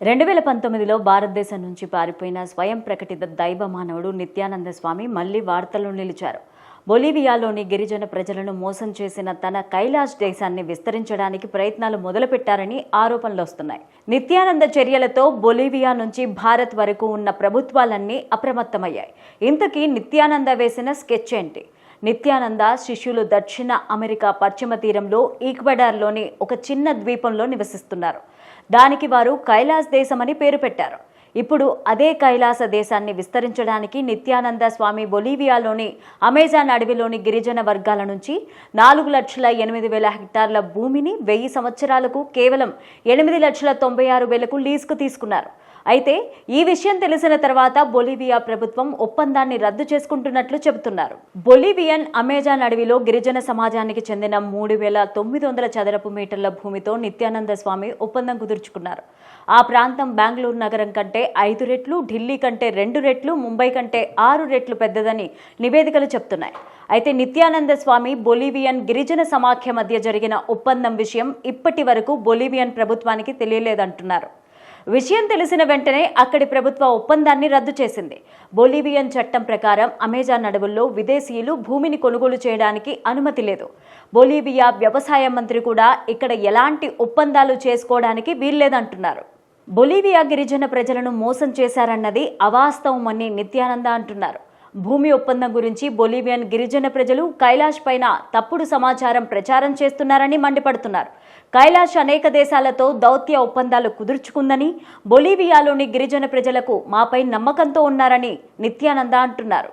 2019లో భారతదేశం నుంచి పారిపోయిన స్వయం ప్రకటిత దైవ మానవుడు నిత్యానంద స్వామి మళ్లీ వార్తల్లో నిలిచారు. బొలీవియాలోని గిరిజన ప్రజలను మోసం చేసిన తన కైలాష్ దేశాన్ని విస్తరించడానికి ప్రయత్నాలు మొదలుపెట్టారని ఆరోపణలు వస్తున్నాయి. నిత్యానంద చర్యలతో బొలీవియా నుంచి భారత్ వరకు ఉన్న ప్రభుత్వాలన్నీ అప్రమత్తమయ్యాయి. ఇంతకీ నిత్యానంద వేసిన స్కెచ్ ఏంటి? నిత్యానంద శిష్యులు దక్షిణ అమెరికా పశ్చిమ తీరంలో ఈక్వెడార్లోని ఒక చిన్న ద్వీపంలో నివసిస్తున్నారు. దానికి వారు కైలాస్ దేశమని పేరు పెట్టారు. ఇప్పుడు అదే కైలాస దేశాన్ని విస్తరించడానికి నిత్యానంద స్వామి బొలీవియాలోని అమెజాన్ అడవిలోని గిరిజన వర్గాల నుంచి 4,08,000 హెక్టార్ల భూమిని 1000 సంవత్సరాలకు కేవలం 8,96,000కు లీజుకు తీసుకున్నారు. అయితే ఈ విషయం తెలిసిన తర్వాత బొలీవియా ప్రభుత్వం ఒప్పందాన్ని రద్దు చేసుకుంటున్నట్లు చెబుతున్నారు. బొలీవియన్ అమెజాన్ అడవిలో గిరిజన సమాజానికి చెందిన 3,900 చదరపు మీటర్ల భూమితో నిత్యానంద స్వామి ఒప్పందం కుదుర్చుకున్నారు. ఆ ప్రాంతం బెంగళూరు నగరం కంటే 5 రెట్లు, ఢిల్లీ కంటే 2 రెట్లు, ముంబై కంటే 6 రెట్లు పెద్దదని నివేదికలు చెప్తున్నాయి. అయితే నిత్యానంద స్వామి బొలీవియన్ గిరిజన సమాఖ్య మధ్య జరిగిన ఒప్పందం విషయం ఇప్పటి వరకు బొలీవియన్ ప్రభుత్వానికి తెలియలేదంటున్నారు. విషయం తెలిసిన వెంటనే అక్కడి ప్రభుత్వ ఒప్పందాన్ని రద్దు చేసింది. బొలీవియన్ చట్టం ప్రకారం అమెజాన్ అడవుల్లో విదేశీయులు భూమిని కొనుగోలు చేయడానికి అనుమతి లేదు. బొలీవియా వ్యవసాయ మంత్రి కూడా ఇక్కడ ఎలాంటి ఒప్పందాలు చేసుకోవడానికి వీల్లేదంటున్నారు. బొలీవియా గిరిజన ప్రజలను మోసం చేశారన్నది అవాస్తవమని నిత్యానంద అంటున్నారు. భూమి ఒప్పందం గురించి బొలీవియన్ గిరిజన ప్రజలు కైలాష్ పైన తప్పుడు సమాచారం ప్రచారం చేస్తున్నారని మండిపడుతున్నారు. కైలాష్ అనేక దేశాలతో దౌత్య ఒప్పందాలు కుదుర్చుకుందని, బొలీవియాలోని గిరిజన ప్రజలకు మాపై నమ్మకంతో ఉన్నారని నిత్యానంద అంటున్నారు.